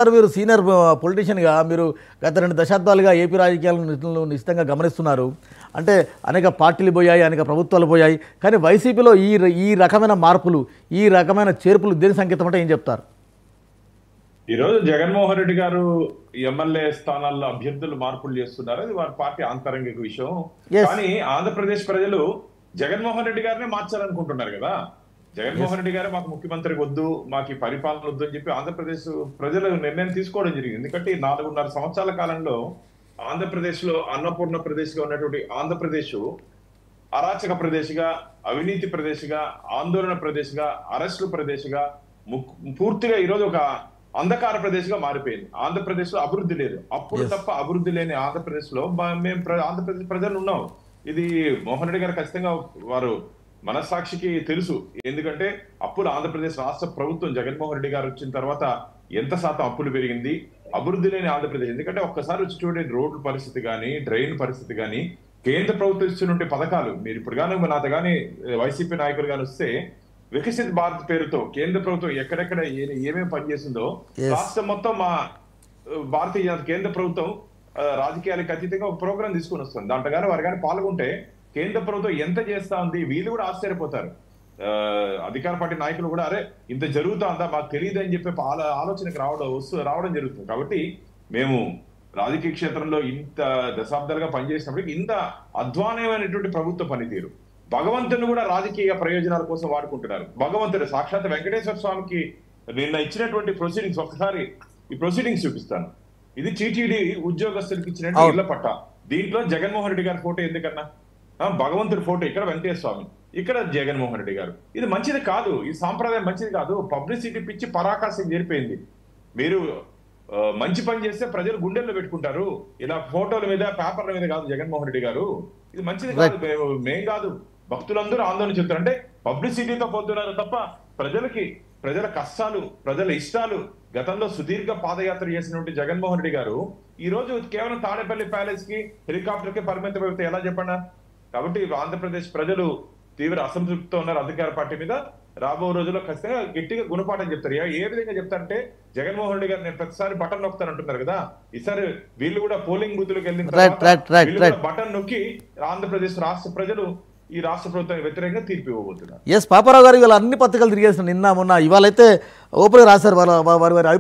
Sir మీరు senior పొలిటీషియన్గా మీరు గత 2 దశాబ్దాలుగా ఏపీ రాజకీయాలను నిశ్చితంగా గమనిస్తున్నారు. అంటే అనేక పార్టీలు పోయాయి, అనేక ప్రభుత్వాలు పోయాయి. కానీ వైసీపీలో ఈ రకమైన మార్పులు, ఈ రకమైన చేర్పులు దేని సంకేతం అంటే ఏం చెప్తారు? ఈరోజు జగన్మోహన్ రెడ్డి గారు ఎమ్మెల్యే స్థానాల్లో అభ్యర్థులు మార్పులు చేస్తున్నారు. అది వారి పార్టీ ఆంతరంగిక విషయం. కానీ ఆంధ్రప్రదేశ్ ప్రజలు జగన్మోహన్ రెడ్డి గారినే మార్చాలనుకుంటున్నారు కదా. జగన్మోహన్ రెడ్డి గారు మాకు ముఖ్యమంత్రి వద్దు, మాకు ఈ పరిపాలన వద్దు అని చెప్పి ఆంధ్రప్రదేశ్ ప్రజలు నిర్ణయం తీసుకోవడం జరిగింది. ఎందుకంటే 4.5 సంవత్సరాల కాలంలో ఆంధ్రప్రదేశ్ లో అన్నపూర్ణ ప్రదేశ్ గా ఉన్నటువంటి ఆంధ్రప్రదేశ్ అరాచక ప్రదేశ్గా, అవినీతి ప్రదేశ్గా, ఆందోళన ప్రదేశ్గా, అరెస్టుల ప్రదేశ్గా, పూర్తిగా ఈరోజు ఒక అంధకార ప్రదేశ్ గా మారిపోయింది. ఆంధ్రప్రదేశ్ లో అభివృద్ధి లేదు. అప్పుడు తప్ప అభివృద్ధి లేని ఆంధ్రప్రదేశ్ లో మేము ఆంధ్రప్రదేశ్ ప్రజలు ఉన్నాం. ఇది మోహన్ రెడ్డి గారు ఖచ్చితంగా వారు మనస్సాక్షికి తెలుసు. ఎందుకంటే అప్పులు ఆంధ్రప్రదేశ్ రాష్ట్ర ప్రభుత్వం జగన్మోహన్ రెడ్డి గారు వచ్చిన తర్వాత ఎంత శాతం అప్పులు పెరిగింది, అభివృద్ధి లేని ఆంధ్రప్రదేశ్. ఎందుకంటే ఒక్కసారి వచ్చి చూడండి, రోడ్ల పరిస్థితి కానీ, డ్రైన్ పరిస్థితి కానీ, కేంద్ర ప్రభుత్వం ఇస్తున్న పథకాలు మీరు ఇప్పుడు కానీ నాతో కానీ వైసీపీ నాయకులు కానీ వస్తే వికసిత్ భారత్ పేరుతో కేంద్ర ప్రభుత్వం ఎక్కడెక్కడ ఏమేమి పనిచేసిందో రాష్ట్రం మొత్తం మా భారతీయ కేంద్ర ప్రభుత్వం రాజకీయాలకు అతీతంగా ఒక ప్రోగ్రాం తీసుకొని వస్తుంది. దాంట్లో కానీ వారు కానీ పాల్గొంటే కేంద్ర ప్రభుత్వం ఎంత చేస్తా ఉంది వీళ్ళు కూడా ఆశ్చర్యపోతారు. అధికార పార్టీ నాయకులు కూడా అరే ఇంత జరుగుతుందా మాకు తెలియదు అని చెప్పి ఆలోచనకు రావడం జరుగుతుంది. కాబట్టి మేము రాజకీయ క్షేత్రంలో ఇంత దశాబ్దాలుగా పనిచేసినప్పటికీ ఇంత అధ్వానమైనటువంటి ప్రభుత్వ పనితీరు, భగవంతుని కూడా రాజకీయ ప్రయోజనాల కోసం వాడుకుంటున్నారు. భగవంతుడు సాక్షాత్ వెంకటేశ్వర స్వామికి నిన్న ఇచ్చినటువంటి ప్రొసీడింగ్స్ ఒకసారి ఈ ప్రొసీడింగ్స్ చూపిస్తాను. ఇది టీటీడీ ఉద్యోగస్తులకు ఇచ్చినట్టు ఇళ్ల పట్ట. దీంట్లో జగన్మోహన్ రెడ్డి గారి ఫోటో ఎందుకన్నా, భగవంతుడి ఫోటో ఇక్కడ వెంకటేశ్వర స్వామి, ఇక్కడ జగన్మోహన్ రెడ్డి గారు. ఇది మంచిది కాదు, ఈ సాంప్రదాయం మంచిది కాదు. పబ్లిసిటీ పిచ్చి పరాకాశం జరిపోయింది. మీరు మంచి పని చేస్తే ప్రజలు గుండెల్లో పెట్టుకుంటారు, ఇలా ఫోటోల మీద పేపర్ల మీద కాదు. జగన్మోహన్ రెడ్డి గారు ఇది మంచిది కాదు. మేం కాదు, భక్తులందరూ ఆందోళన చెప్తారు. అంటే పబ్లిసిటీతో పోతున్నారు తప్ప ప్రజల కష్టాలు, ప్రజల ఇష్టాలు గతంలో సుదీర్ఘ పాదయాత్ర చేసినటువంటి జగన్మోహన్ రెడ్డి గారు ఈ రోజు కేవలం తాడేపల్లి ప్యాలెస్ కి, హెలికాప్టర్ కి పరిమితం అయితే ఎలా చెప్పండి. కాబట్టి ఆంధ్రప్రదేశ్ ప్రజలు తీవ్ర అసంతృప్తితో ఉన్నారు అధికార పార్టీ మీద. రాబో రోజుల్లో ఖచ్చితంగా గట్టిగా గుణపాఠం చెప్తారు. ఏ విధంగా చెప్తారంటే జగన్మోహన్ రెడ్డి గారు నేను ప్రతిసారి బటన్ నొక్కుతానంటున్నారు కదా, ఈసారి వీళ్ళు కూడా పోలింగ్ బూత్లకు వెళ్ళిన తర్వాత బటన్ నొక్కి ఆంధ్రప్రదేశ్ రాష్ట్ర ప్రజలు ఈ రాష్ట్ర ప్రభుత్వానికి వ్యతిరేకంగా తీర్పు ఇవ్వబోతున్నారు. పాపారావు గారు ఇవాళ అన్ని పత్రికలు తిరిగేసిన నిన్న మొన్న, ఇవాళైతే ఓపెన్ రాశారు వారి